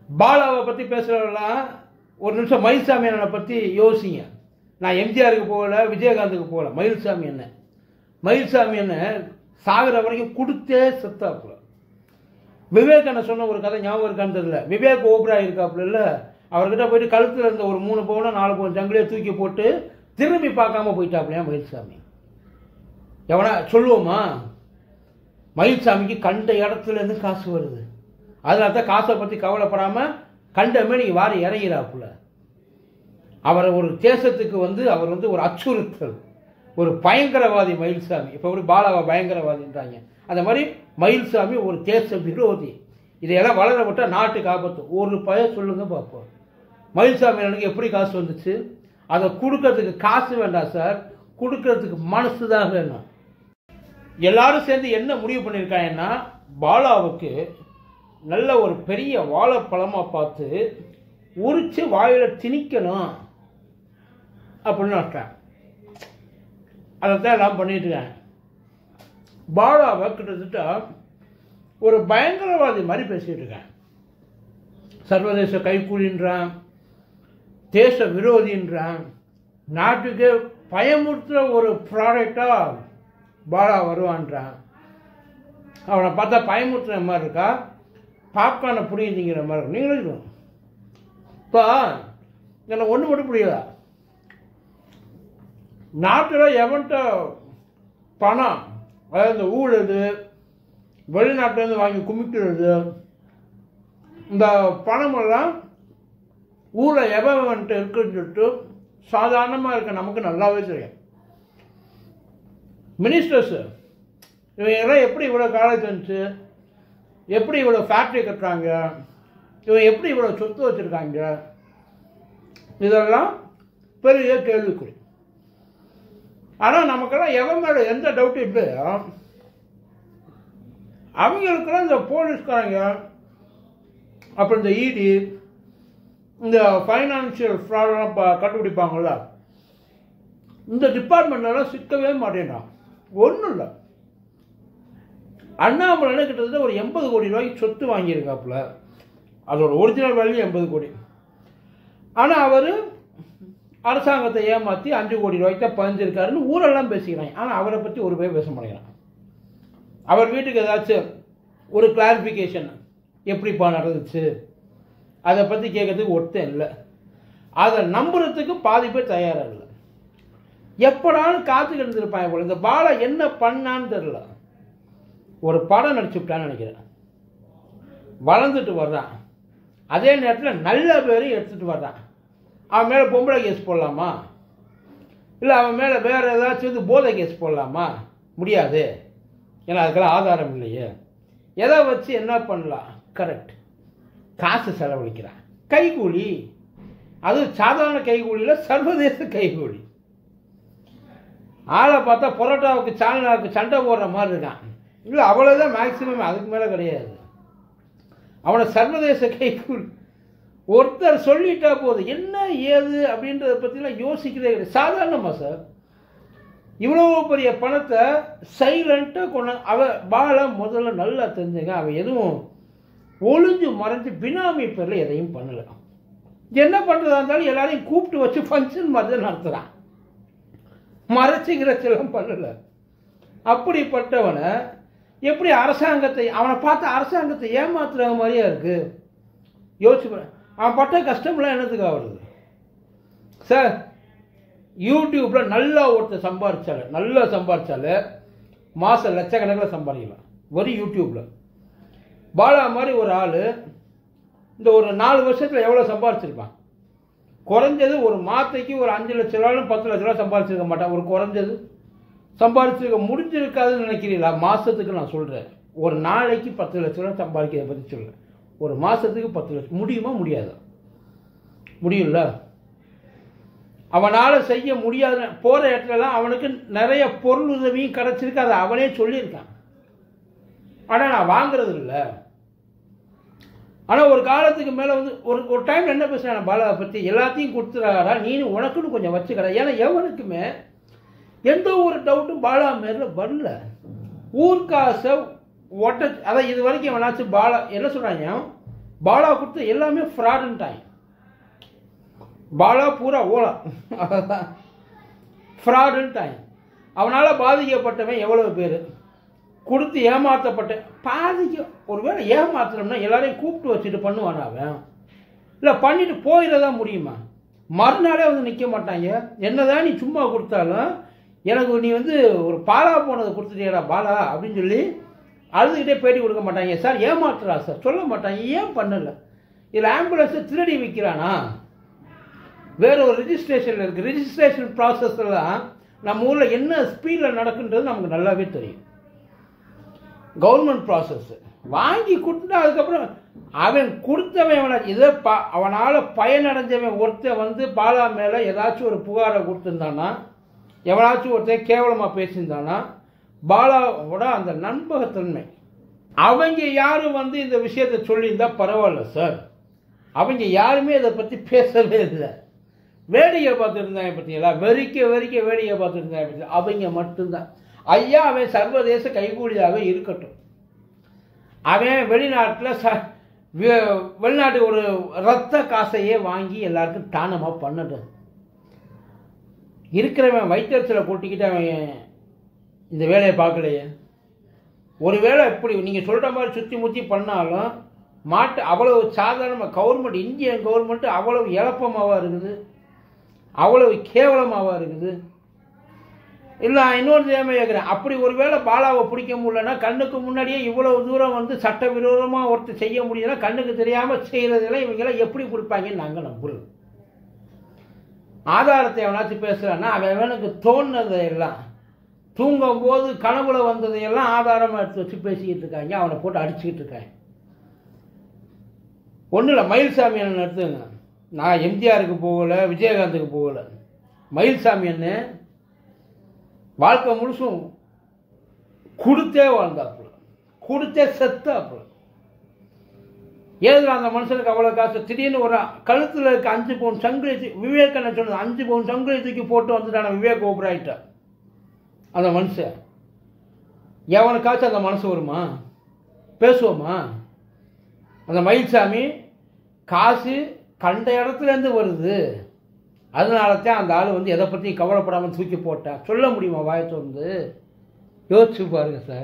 பாலாவை பற்றி பேசுகிறவங்களாம் ஒரு நிமிஷம் மயில்சாமி அண்ணனை பற்றி யோசிங்க. நான் எம்ஜிஆருக்கு போகல, விஜயகாந்துக்கு போகல. மயில்சாமி அண்ணன் சாகிற வரைக்கும் கொடுத்தே செத்தாப்புல. விவேக் அண்ணன் சொன்ன ஒரு கதை ஞாபகம் இருக்கான்னு தெரியல. விவேக் ஓப்ரா இருக்காப்புல இல்லை, அவர்கிட்ட போயிட்டு கழுத்தில் இருந்த ஒரு 3 பவுனோ 4 பவுன் ஜங்கிலியை தூக்கி போட்டு திரும்பி பார்க்காம போயிட்டாப்லையா மயில்சாமி. எவனா சொல்லுவோமா? மயில்சாமிக்கு கண்ட இடத்துலேருந்து காசு வருது. அதனால தான் காசை பற்றி கவலைப்படாமல் கண்டமே நீங்கள் வாரி இறங்கிறாப்புல. அவரை ஒரு தேசத்துக்கு அவர் ஒரு அச்சுறுத்தல், ஒரு பயங்கரவாதி மயில்சாமி. இப்போ ஒரு பாலாவா பயங்கரவாதின்றாங்க. அந்த மாதிரி மயில்சாமி ஒரு தேச விரோதி. இதையெல்லாம் வளர விட்டால் நாட்டுக்கு ஆபத்து. ஒரு பயம் சொல்லுங்க பார்ப்போம். மயில்சாமி எனக்கு எப்படி காசு வந்துச்சு? அதை கொடுக்கறதுக்கு காசு வேண்டாம் சார், கொடுக்கறதுக்கு மனசு தான் வேணும். எல்லாரும் சேர்ந்து என்ன முடிவு பண்ணியிருக்காங்கன்னா, பாலாவுக்கு நல்ல ஒரு பெரிய வாழைப்பழமாக பார்த்து உரிச்சு வாயில திணிக்கணும் அப்படின்னு நினைக்கிறேன். அதைத்தான் எல்லாம் பண்ணிட்டு இருக்காங்க. பாலாவை கிட்டத்தட்ட ஒரு பயங்கரவாதி மாதிரி பேசிட்டு இருக்கேன். சர்வதேச கைக்கூலின்றான், தேச விரோதின்றான், நாட்டுக்கு பயமுறுத்துற ஒரு ப்ராடக்டா பாலா வருவான்றான். அவனை பார்த்தா பயமுறுத்துற மாதிரி இருக்கா, பாப்கார்னை புரியுதுங்கிற மாதிரி இருக்கும். நீங்களும் இப்போ எனக்கு ஒன்று மட்டும் புரியல. நாட்டில் எவன்கிட்ட பணம், அதாவது இந்த ஊழல், வெளிநாட்டிலேருந்து வாங்கி குமிக்கிறது, இந்த பணமெல்லாம் ஊரில் எவன்ட்டு இருக்குன்னு சொல்லிட்டு சாதாரணமாக இருக்க நமக்கு நல்லாவே தெரியும். மினிஸ்டர்ஸு இவங்கெல்லாம் எப்படி இவ்வளோ காலேஜ் வந்துச்சு, எப்படி இவ்வளோ ஃபேக்ட்ரி கட்டுறாங்க, இவங்க எப்படி இவ்வளோ சொத்து வச்சுருக்காங்க, இதெல்லாம் பெரிய கேள்விக்குறி. ஆனால் நமக்கெல்லாம் எவன் மேலே எந்த டவுட்டும் இல்லையோ அவங்களுக்கெல்லாம் இந்த போலீஸ்காரங்க, அப்புறம் இந்த இடி, இந்த ஃபைனான்சியல் ஃப்ராடெல்லாம் கண்டுபிடிப்பாங்கள்ல, இந்த டிபார்ட்மெண்ட்லாம் சிக்கவே மாட்டேன்றான். ஒன்றும் இல்லை, அண்ணாமலை கிட்டத்தட்ட ஒரு 80 கோடி ரூபாய்க்கு சொத்து வாங்கியிருக்காப்புல. அதோட ஒரிஜினல் வேல்யூ 80 கோடி. ஆனால் அவர் அரசாங்கத்தை ஏமாற்றி 5 கோடி ரூபாய்க்கு தான் பதிஞ்சிருக்காருன்னு ஊரெல்லாம் பேசிக்கிறாங்க. ஆனால் அவரை பற்றி ஒரு பேர் பேச மாட்டேங்கிறான். அவர் வீட்டுக்கு ஏதாச்சும் ஒரு கிளாரிஃபிகேஷன் எப்படிப்பா நடந்துச்சு அதை பற்றி கேட்கறதுக்கு ஒருத்தன் இல்லை. அதை நம்புறதுக்கு பாதி பேர் தயாராக இல்லை. எப்படாலும் காத்துக்கிட்டு இருந்திருப்பாங்க போல. இந்த பாலா என்ன பண்ணான்னு தெரியல. ஒரு படம் நடிச்சுட்டான்னு நினைக்கிறேன். வளர்ந்துட்டு வர்றான், அதே நேரத்தில் நல்ல பேரையும் எடுத்துகிட்டு வர்றான். அவன் மேலே பொம்பளை கேஸ் போடலாமா? இல்லை அவன் மேலே வேறு ஏதாச்சும் போதை கேஸ் போடலாமா? முடியாது, ஏன்னா அதுக்கெல்லாம் ஆதாரம் இல்லையே. எதை வச்சு என்ன பண்ணலாம்? கரெக்ட், காசு செலவழிக்கிறான். கைகூலி, அது சாதாரண கைகூலியில் சர்வதேச கைகூலி. ஆளை பார்த்தா பரோட்டாவுக்கு சால்னாவுக்கு சண்டை போடுற மாதிரி இருக்கான். இல்லை அவ்வளோதான் மேக்சிமம், அதுக்கு மேலே கிடையாது. அவனை சர்வதேச கைகூலி ஒருத்தர் சொல்லிட்டா போது என்ன ஏது அப்படின்றத பற்றிலாம் யோசிக்கிறதே கிடையாது. சாதாரணமாக சார் இவ்வளோ பெரிய பணத்தை சைலண்ட்டாக கொண்டு பாலா முதல்ல நல்லா தெரிஞ்சுங்க. அவன் எதுவும் ஒளிஞ்சு மறைஞ்சு பினாமி பேரில் எதையும் பண்ணலை. என்ன பண்ணுறதா இருந்தாலும் எல்லாரையும் கூப்பிட்டு வச்சு ஃபங்க்ஷன் மாதிரி தான் நடத்துகிறான். மறைச்சிக்கிறச்செல்லாம் பண்ணலை. அப்படிப்பட்டவனை எப்படி அரசாங்கத்தை, அவனை பார்த்து அரசாங்கத்தை ஏமாத்துற மாதிரியா இருக்கு. யோசிச்சு அவன் பட்ட கஷ்டம்லாம் என்னத்துக்கு வருது சார்? யூடியூப்பில் நல்லா ஒருத்தர் சம்பாரிச்சால மாதம் லட்சக்கணக்கில் சம்பாதிக்கலாம் வெறும் யூடியூப்பில். பாலா மாதிரி ஒரு ஆள் இந்த ஒரு 4 வருஷத்தில் எவ்வளோ சம்பாரிச்சிருப்பான்? குறைஞ்சது ஒரு மாதத்துக்கு ஒரு 5 லட்ச ரூபாயும் 10 லட்ச ரூபா சம்பாரிச்சிருக்க மாட்டான். ஒரு குறைஞ்சது சம்பாரிச்சிருக்க முடிஞ்சிருக்காதுன்னு நினைக்கிறீங்களா? மாதத்துக்கு நான் சொல்கிறேன், ஒரு நாளைக்கு 10 லட்ச ரூபா சம்பாதிக்கிறத பற்றி சொல்கிறேன். ஒரு மாதத்துக்கு 10 லட்சம் முடியுமா? முடியாதா? முடியும்ல. அவனால் செய்ய முடியாத போகிற இடத்துலலாம் அவனுக்கு நிறைய பொருள் உதவியும் கிடச்சிருக்கு. அதை அவனே சொல்லியிருக்கான். ஆனால் நான் வாங்கிறது இல்லை. ஆனால் ஒரு காலத்துக்கு மேலே ஒரு டைம் என்ன பேசுகிறேன் பாலாவை பற்றி, எல்லாத்தையும் கொடுத்துறாரா நீனு உனக்குன்னு கொஞ்சம் வச்சுக்கிறா. ஏன்னா எவனுக்குமே எந்த ஒரு டவுட்டும் பாலா மேல வரல. ஊர்காசை அதான் இது வரைக்கும் எவனாச்சும் பாலா என்ன சொல்கிறாங்க, பாலா கொடுத்த எல்லாமே ஃப்ராடுன்ட்டாங்க. பாலா பூரா ஓலா ஃப்ராடுன்ட்டாங்க. அவனால் பாதிக்கப்பட்டவன் எவ்வளோ பேர், கொடுத்து ஏமாற்றப்பட்ட ஒருவேளை ஏமாற்றணும்னா எல்லாரையும் கூப்பிட்டு வச்சுட்டு பண்ணுவானா அவன்? இல்லை பண்ணிட்டு போயிடதான் முடியுமா? மறுநாளே வந்து நிற்க மாட்டாங்க. என்னதான் நீ சும்மா கொடுத்தாலும் எனக்கு நீ வந்து ஒரு பாலா போனதை கொடுத்துட்டியடா பாலா அப்படின்னு சொல்லி அழுதுகிட்டே பேட்டி கொடுக்க மாட்டாங்க. சார் ஏமாத்துறா சார் சொல்ல மாட்டாங்க. ஏன் பண்ணலை? இதில் ஆம்புலன்ஸை திருடி விற்கிறானா? வேற ஒரு ரிஜிஸ்ட்ரேஷனில் இருக்குது. ரிஜிஸ்ட்ரேஷன் ப்ராசஸ் எல்லாம் நம்ம ஊரில் என்ன ஸ்பீடில் நடக்குன்றது நமக்கு நல்லாவே தெரியும். கவர்மெண்ட் ப்ராசஸ் வாங்கி கொடுத்தா அதுக்கப்புறம் அவன் கொடுத்தவன் இதை அவனால் பயனடைஞ்சவன் ஒருத்தன் வந்து பாலா மேலே ஏதாச்சும் ஒரு புகாரை கொடுத்துருந்தானா, எவனாச்சும் ஒருத்தன் கேவலமாக பேசியிருந்தானா, பாலாவோட அந்த நண்பகத்தன்மை அவங்க யாரும் வந்து இந்த விஷயத்தை சொல்லியிருந்தா பரவாயில்ல சார். அவங்க யாருமே இதை பற்றி பேசவே இல்லை. வேடிக்கை பார்த்துருந்தாங்க பார்த்தீங்களா? வெறிக்க வேடிக்கை பார்த்துருந்தாங்க பார்த்தீங்களா? அவங்க மட்டும்தான். ஐயா அவன் சர்வதேச கைகூலியாக இருக்கட்டும். அவன் வெளிநாட்டில் வெளிநாட்டு ஒரு ரத்த காசையே வாங்கி எல்லாருக்கும் தானமாக பண்ணட்டும். இருக்கிறவன் வயிற்றுல கூட்டிக்கிட்டு அவன் இந்த வேலையை பார்க்கலையே. ஒரு வேளை இப்படி நீங்கள் சொல்கிற மாதிரி சுற்றி முற்றி பண்ணாலும் அவ்வளவு சாதாரணமாக கவர்மெண்ட், இந்தியன் கவர்மெண்ட் அவ்வளவு இழப்பமாகவா இருக்குது, அவ்வளவு கேவலமாகவா இருக்குது. இல்லை இன்னொரு தேவை கேட்குறேன். அப்படி ஒரு வேளை பாலாவை பிடிக்க முடியலன்னா கண்ணுக்கு முன்னாடியே இவ்வளவு தூரம் வந்து சட்டவிரோதமாக ஒருத்தர் செய்ய முடியுதுன்னா கண்ணுக்கு தெரியாமல் செய்கிறதெல்லாம் இவங்கெல்லாம் எப்படி பிடிப்பாங்கன்னு நாங்கள் நம்புறோம். ஆதாரத்தை எவனாச்சும் பேசுகிறான்னா அவனுக்கு தோணுனதை எல்லாம் தூங்கும் போது கனவுல வந்ததையெல்லாம் ஆதாரமாக எடுத்து வச்சு பேசிக்கிட்டு இருக்காங்க. அவனை போட்டு அடிச்சுக்கிட்டு இருக்காங்க. ஒன்றும் இல்லை, மயில்சாமி அண்ணன் எடுத்துங்க. நான் எம்ஜிஆருக்கு போகலை, விஜயகாந்துக்கு போகலை. மயில்சாமி அண்ணன் வாழ்க்கை முழுசும் கொடுத்தே வாழ்ந்தாப்புல, கொடுத்தே செத்தாப்புல. ஏதுல அந்த மனுஷனுக்கு அவ்வளோ காசு? திடீர்னு ஒரு கழுத்தில் இருக்க 5 பவுன் சங்கிலி, விவேக் சொன்னது 5 பவுன் சங்கிலி தூக்கி போட்டு வந்துட்டான விவேக் ஓபராயிட்ட அந்த மனுஷன். எவனுக்காச்சும் அந்த மனசு வருமா? பேசுவோமா? அந்த மயில்சாமி காசு கண்ட இடத்துலேருந்து வருது, அதனால தான் அந்த ஆள் வந்து எதை பற்றி கவலைப்படாமல் தூக்கி போட்டான். சொல்ல முடியுமா வாயை திறந்து? யோசிச்சு பாருங்க சார்.